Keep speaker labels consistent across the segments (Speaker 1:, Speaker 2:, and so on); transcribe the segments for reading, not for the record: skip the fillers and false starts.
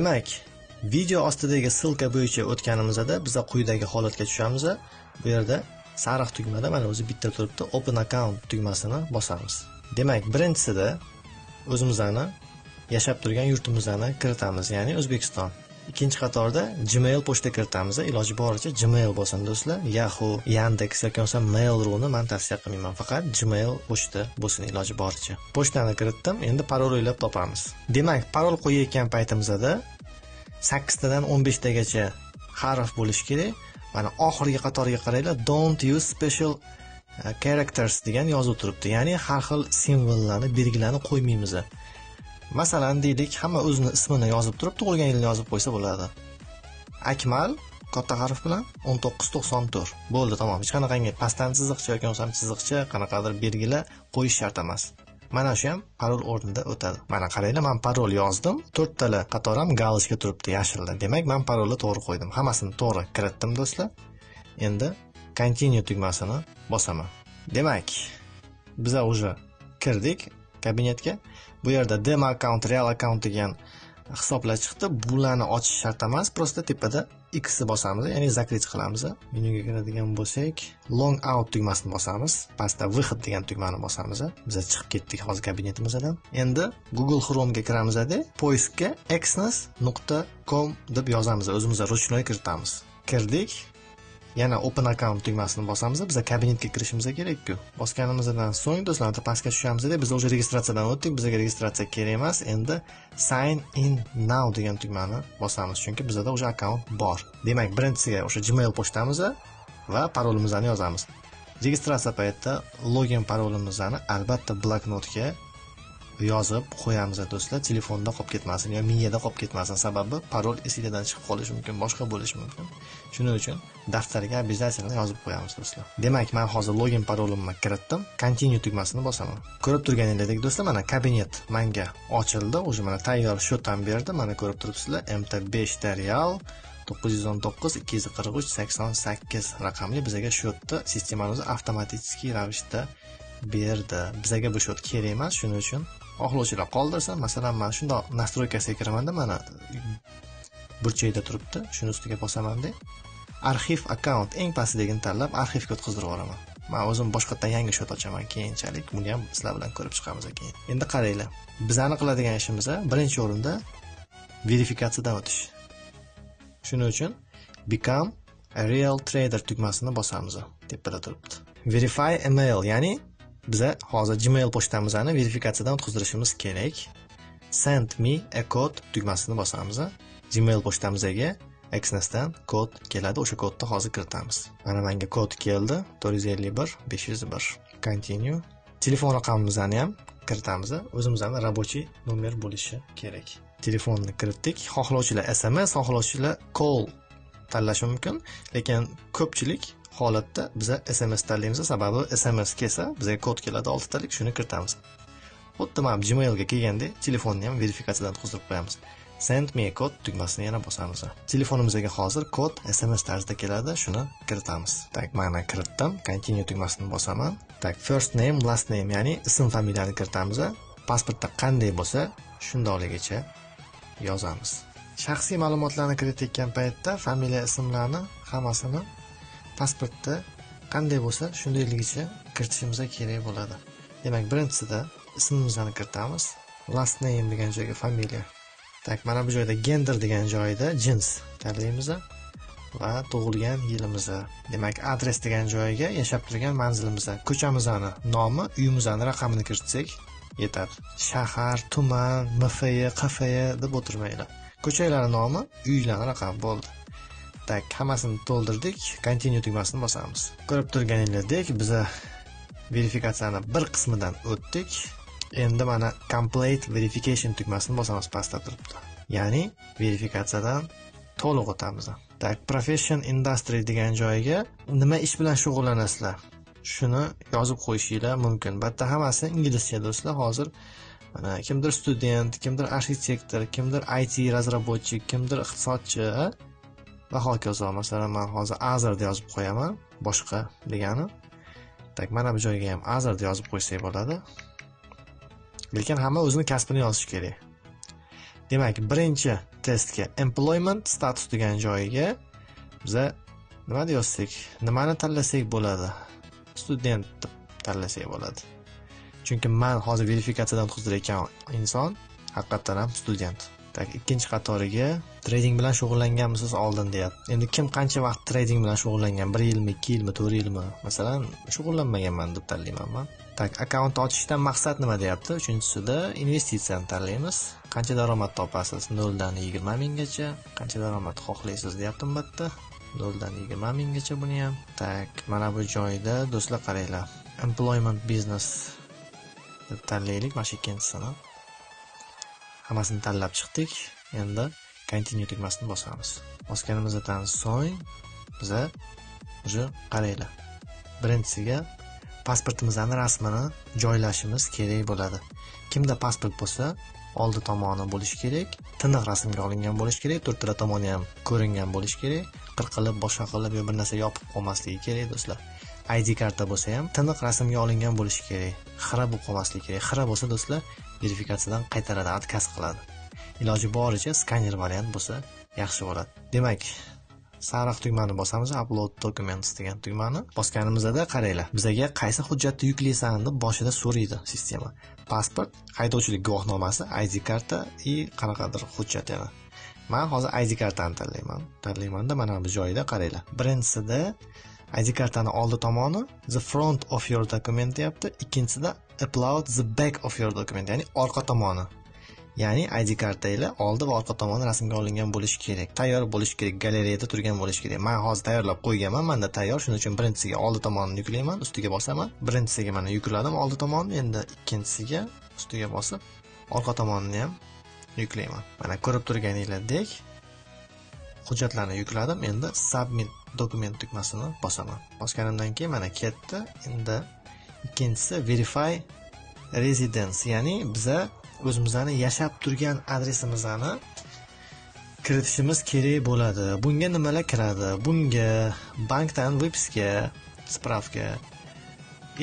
Speaker 1: Demak, video ostidagi ssilka bo'yicha o'tganimizda biz quyidagi holatga tushamiz. Bu yerda sariq tugmada mana o'zi bitta turibdi, Open Account tugmasini bosamiz. Demak, birinchisida o'zimizni yashab turgan yurtimizni kiritamiz, ya'ni O'zbekiston. Ikkinchi qatorda Gmail pochta kiritamiz. Iloji boricha Gmail bo'lsin do'stlar. Yahoo, Yandex yoki bo'lmasa Mail.ru ni men tavsiya qilmayman. Faqat Gmail pochta bo'lsin iloji boricha. Pochtani kiritdim. Endi parol o'ylab topamiz. Demak, parol qo'yayotgan paytimizda 8 tadan 15 tagacha harf bo'lishi kerak. Mana oxirgi qatoriga qaranglar, don't use special characters degan yozuv turibdi. Ya'ni har xil simvollarni, belgilarni qo'ymaymiz. Masalan, deylik, hamma o'zini ismini yozib turib, tug'ilgan yilini yozib qo'ysa bo'ladi. Akmal katta harf bilan 1994. Bo'ldi, tamom. Hech qanaqangi pastdan chiziqcha yoki bo'lmasa chiziqcha, qanaqadir belgilar qo'yish shart emas. Mana shu ham parol o'rnida o'tadi. Mana qaranglar, men parol yozdim. 4 tala qator ham galочка turibdi yashilda. Demak, men parolni to'g'ri qo'ydim. Hammasini to'g'ri kiritdim do'stlar. Endi continue tugmasini bosaman. Demak, biz уже kirdik kabinetga. Bu yerda demo account, real account degan hisoblar chiqdi. Bularni ochish shart emas, prosta tepada X bosamiz, ya'ni zakrit qilamiz. Menyuga kiradigan bo'lsak, long out tugmasini bosamiz. Pastda выход degan tugmani bosamiz. Biz chiqib ketdik hozir kabinetimizdan. Endi Google Chrome ga kiramizda, poiskga xns.com deb yozamiz. O'zimiz ruchnoy kiritamiz. Kirdik. Yana open account tugmasini bosamiz. Biz kabinetga kirishimiz kerak-ku. Bosganimizdan so'ng do'stlar, pastga tushamiz-da, biz o'sha registratsiyadan o'tdik. Bizga registratsiya kerak emas. Endi sign in now degan tugmani bosamiz, chunki bizda o'sha account bor. Demak, birinchisiga o'sha Gmail pochtamiz va parolimizni yozamiz. Registratsiya paytida login parolimizni albatta bloknotga yozib qo'yamiz do'stlar, telefonda qolib ketmasin yoki miyada qolib ketmasin. Sababi parol esingizdan chiqib qolishi mumkin, boshqa bo'lishi mumkin. Shuning uchun daftarga обязательно yozib qo'yamiz do'stlar. Demak, men hozir login parolimni kiritdim. Continue tugmasini bosaman. Ko'rib turganingizdek do'stlar, mana kabinet menga ochildi. O'sha mana tayyor shotdan berdi. Mana ko'rib turibsizlar, MT5 real 919 243 88 raqamli bizga shotni sistemamiz avtomatik ravishda berdi. Bizga bu shot kerak emas, shuning uchun xohlovchilar qoldirsin. Masalan, men shundoq nastroykasiga kiramanda, mana burchakda turibdi. Shuni ustiga bosaman-da. Arxiv account eng pastdagini tanlab arxivga o'tkazdirib yuboraman. Men o'zim boshqatdan yangi shot ochaman keyinchalik. Buni ham sizlar bilan ko'rib chiqamiz keyin. Endi qaranglar. Bizani qiladigan ishimiz birinchi o'rinda verifikatsiyadan o'tish. Shuning uchun become a real trader tugmasini bosamiz. Tepada turibdi. Verify email, ya'ni biz hozir Gmail pochtamizni verifikatsiyadan o'tkazdirishimiz kerak. Send me a code tugmasini bosamiz. Gmail pochtamizga XNS'dan kod keladi, o'sha kodni hozir kiritamiz. Mana menga kod keldi, 451 501. Continue. Telefon raqamimizni ham kiritamiz. O'zimizning rabochiy nomer bo'lishi kerak. Telefonni kiritdik. Xohlovchilar SMS, xohlovchilar call tanlashi mumkin, lekin ko'pchilik holatda biz SMS tanlaymiz, sababi SMS kelsa bizga kod keladi 6 talik, shuni kiritamiz. Xuddi mana Gmailga kelganda telefonni ham verifikatsiyadan o'tkazdirib qo'yamiz. Send me a code tugmasini yana bosamiz. Telefonimizga hozir kod SMS tarzida keladi, shuni kiritamiz. Tak, mana kiritdim. Continue tugmasini bosaman. Tak, first name, last name, ya'ni ism familiyani kiritamiz. Pasportda qanday bo'lsa, shundayligicha yozamiz. Shaxsiy ma'lumotlarni kiritayotgan paytda familiya, ismlarni hammasini pasportda qanday bo'lsa shundayligicha kiritishimiz kerak bo'ladi. Demak, birinchisida ismimizni kiritamiz. Last name degan joyga familiya. Tak, mana bu joyda gender degan joyda jins tanlaymiz va tug'ilgan yilimizni. Demak, adres degan joyga yashab turgan manzilimizni, ko'chamizning nomi, uyimizning raqamini kiritsak yetadi. Shahar, tuman, MFY, QFY deb o'tirmaylar. Ko'chalarning nomi, uylarning raqami bo'ldi. Tak, hammasini to'ldirdik. Continue tugmasini bosamiz. Ko'rib turganingizdek, biz verifikatsiyani bir qismidan o'tdik. Endi mana complete verification tugmasini bosamiz, pastda turibdi. Ya'ni verifikatsiyadan to'liq o'tamiz. Tak, profession industry degan joyga nima ish bilan shug'ullanasizlar? Shuni yozib qo'yishingiz mumkin. Bitta hammasi inglizcha do'stlar. Hozir mana kimdir student, kimdir arxitektor, kimdir IT razraботчик, kimdir iqtisodchi va hokazo. Masalan, men hozir Azir deb yozib qo'yaman, boshqa degani. Tak, mana bu joyga ham Azir deb yozib qo'ysak bo'ladi. Lekin hamma o'zining kasbini yozish kerak. Demak, birinchi testga employment status degan joyiga biza nima deyozsak, nimani tanlasak bo'ladi? Student deb tanlasak bo'ladi. Chunki men hozir verifikatsiyadan o'tkazayotgan inson haqiqatan ham student. Tak, ikkinchi qatoriga trading bilan shug'ullanganmisiz oldin deyapti. Endi kim qancha vaqt trading bilan shug'ullangan? 1 yilmi, 2 yilmi, 4 yilmi? Masalan, shug'ullanmaganman deb tanlayman men. Tak, akkaunt ochishdan maqsad nima deyapti? Uchinchisida investitsiyani tanlaymiz. Qancha daromad topasiz? 0 dan 20 minggacha. Qancha daromad xohlaysiz deyapti bu yerda. 0 dan 20 minggacha buni ham. Tak, mana bu joyda do'stlar qaranglar. Employment business deb tanlaylik, mana shu ikkinchisini. Hammasini tanlab chiqdik. Endi continue tugmasini bosamiz. Bosganimizdan so'ng biza уже qaranglar. Birinchisiga pasportimizning rasmini joylashimiz kerak bo'ladi. Kimda pasport bo'lsa, oldi tomoni bo'lishi kerak, tiniq rasmga olingan bo'lishi kerak, to'rttala tomoni ham ko'ringan bo'lishi kerak, qirqilib, boshqa qilib bir narsa yopib qolmasligi kerak do'stlar. ID karta bo'lsa ham tiniq rasmga olingan bo'lishi kerak, xira bo'lib qolmasligi kerak. Xira bo'lsa do'stlar, verifikatsiyadan qaytaradi, отказ qiladi. Iloji boricha skaner variant bo'lsa yaxshi bo'ladi. Demak, sariq tugmani bosamiz, upload documents degan tugmani. Bosganimizda qaranglar, bizga qaysi hujjatni yuklaysan deb boshida so'raydi sistema. Pasport, haydovchilik guvohnomasi, ID karta va qanaqadir hujjat yana. Men hozir ID kartani tanlaymanda mana bu joyda qaranglar. Birinchisida ID kartani oldi tomoni the front of your document deyapti, ikkinchisida upload the back of your document, ya'ni orqa tomoni. Ya'ni ID kartanglar oldi va orqa tomoni rasmga olingan bo'lishi kerak. Tayyor bo'lishi kerak, galereyada turgan bo'lishi kerak. Men hozir tayyorlab qo'yganman, menda tayyor, shuning uchun birinchisiga oldi tomonini yuklayman, ustiga bosaman. Birinchisiga mana yukladim oldi tomonni, endi ikkinchisiga ustiga bosib, orqa tomonini ham yuklayman. Mana ko'rib turganinglardek hujjatlarni yukladim. Endi submit document tugmasini bosaman. Bosganimdan keyin mana ketdi. Endi ikkinchisi verify residence, ya'ni biza o'zimizning yashab turgan adresimizni kiritishimiz kerak bo'ladi. Bunga nimalar kiradi? Bunga bankdan выписка, spravka,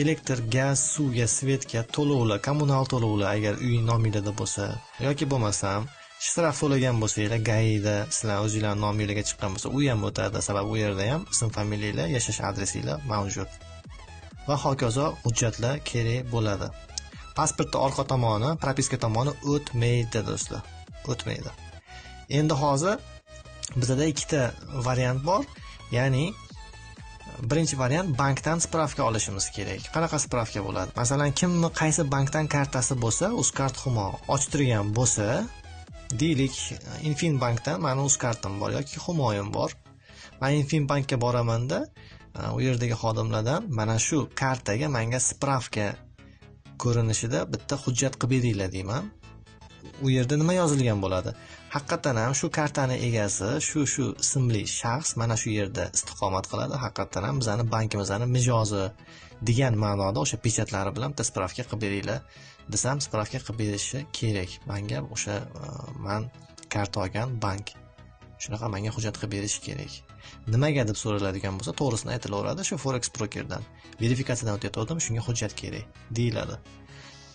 Speaker 1: elektr, gaz, suvga, svetga to'lovlar, kommunal to'lovlar agar uy nomingizda bo'lsa yoki bo'lmasam shtraf to'lagan bo'lsanglar, GAIda sizlar o'zingizlarning nomingizga chiqqan bo'lsa, u ham o'tadi. Sababi u yerda ham ism, familiyalar, yashash adresinglar mavjud. Va hokazo hujjatlar kerak bo'ladi. Pasportning orqa tomoni, propiska tomoni o'tmaydi do'stlar. O'tmaydi. Endi hozir bizda ikkita variant bor. Ya'ni birinchi variant bankdan spravka olishimiz kerak. Qanaqa spravka bo'ladi? Masalan, kimni qaysi bankdan kartasi bo'lsa, Uzcard Humo ochtirgan bo'lsa, deylik, Infinbankdan meni Uzcard'im bor yoki Humoyim bor. Men Infinbankka boramanda, u yerdagi xodimlardan mana shu kartaga menga spravka ko'rinishida bitta hujjat qilib beringlar deyman. U yerda nima yozilgan bo'ladi? Haqiqatan ham shu kartani egasi, shu ismli shaxs mana shu yerda istiqomat qiladi. Haqiqatan ham bizning bankimizning mijozi degan ma'noda o'sha pechatlari bilan bitta spravka qilib beringlar desam, spravka qilib berishi kerak. Menga o'sha men karta olgan bank shunaqa menga hujjat qilib berishi kerak. Nimaga deb so'raladigan bo'lsa, to'g'risini aytilaveradi. Shu forex brokerdan verifikatsiyadan o'tayotgandim, shunga hujjat kerak deyiladi.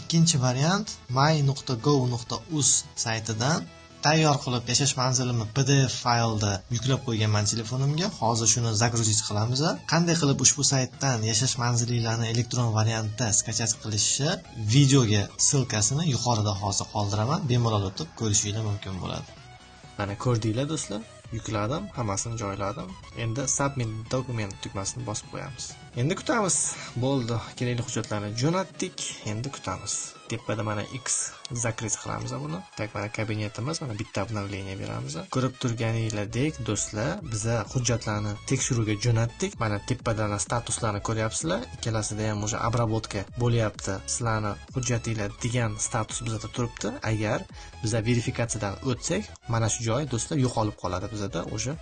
Speaker 1: Ikkinchi variant my.go.uz saytidan tayyor qilib yashash manzilimni PDF faylda yuklab qo'yganman telefonimga. Hozir shuni загрузить qilamiz. Qanday qilib ushbu saytdan yashash manzilinglarni elektron variantda skachas qilishni videoga ссылкасini yuqorida hozir qoldiraman. Bemalol o'tib ko'rishingiz mumkin bo'ladi. Mana ko'rdinglar do'stlar, yukladim, hammasini joyladim. Endi submit document tugmasini bosib qo'yamiz. Endi kutamiz. Bo'ldi, kerakli hujjatlarni jo'natdik. Endi kutamiz. Tepada mana X zakrit qilamiz buni. Tak, mana kabinetimiz, mana bitta obnovleniya beramiz. Ko'rib turganinglardek do'stlar, biza hujjatlarni tekshiruvga jo'natdik. Mana tepada statuslarni ko'ryapsizlar. Ikkalasida ham o'sha обработка bo'lyapti. Sizlarning hujjatinglar degan status bizda turibdi. Agar biza verifikatsiyadan o'tsak, mana shu joy do'stlar yo'qolib qoladi. Bizda o'sha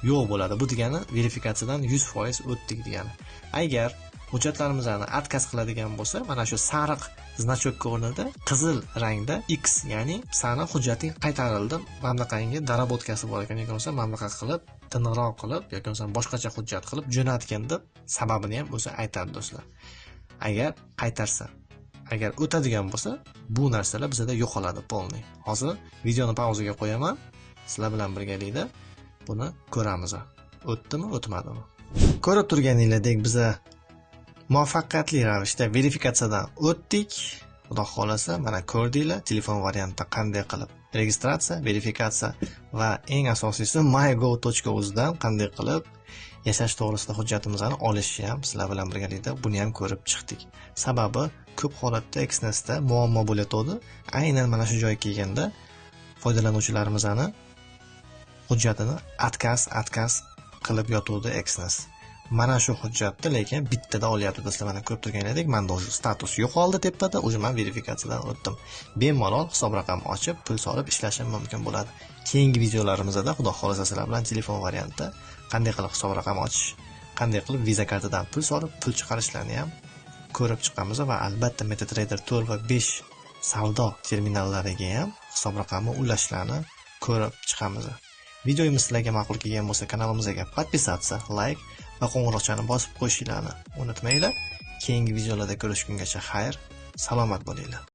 Speaker 1: yo'q bo'ladi. Bu degani verifikatsiyadan 100% o'tdik degani. Agar hujjatlarimizni отказ qiladigan bo'lsa, mana shu sariq значокka o'rnida qizil rangda X, ya'ni sani hujjating qaytarildi, mamlaqangga darabotkasi bor ekan, yoki bo'lmasa mamlaqa qilib, tiniqroq qilib, yoki bo'lmasa boshqacha hujjat qilib jo'natgan deb sababini ham o'zi aytadi do'stlar. Agar qaytarsa, agar o'tadigan bo'lsa, bu narsalar bizda yo'qoladi polniy. Hozir videoni pauzaga qo'yaman. sizlar bilan birgalikda buni ko'ramiz. O'tdimi, o'tmadimi? Ko'rib turganinglardek biza muvaffaqiyatli ravishda verifikatsiyadan o'tdik. Xudo xolasa, mana ko'rdinglar, telefon variantida qanday qilib registratsiya, verifikatsiya va eng asosiysi mygo.uz dan qanday qilib yashash to'g'risida hujjatimizni olishni ham sizlar bilan birgalikda buni ham ko'rib chiqdik. Sababi ko'p holatda Xnestda muammo bo'layotdi. Aynan mana shu joyga kelganda foydalanuvchilarimizni hujjatini отказ qilib yotuvdi Xnest. Mana shu hujjatni lekin bittada olyapti. Sizlar mana ko'rib turganingizdek, menda o'sha status yo'qoldi tepada, o'sha men verifikatsiyadan o'tdim. Bemalol hisob raqamni ochib, pul solib ishlashim mumkin bo'ladi. Keyingi videolarimizda xudo xolasa sizlar bilan telefon variantida qanday qilib hisob raqam ochish, qanday qilib Visa kartadan pul solib, pul chiqarishlarni ham ko'rib chiqamiz va albatta MetaTrader 4 va 5 savdo terminallariga ham hisob raqamni ulashlarni ko'rib chiqamiz. Videomiz sizlarga ma'qul kelgan bo'lsa, kanalimizga podpisatsiya, like va qo'ng'iroqchani bosib qo'yishinglarni unutmanglar. Keyingi videolarda ko'rishgungacha xayr, salomat bo'linglar.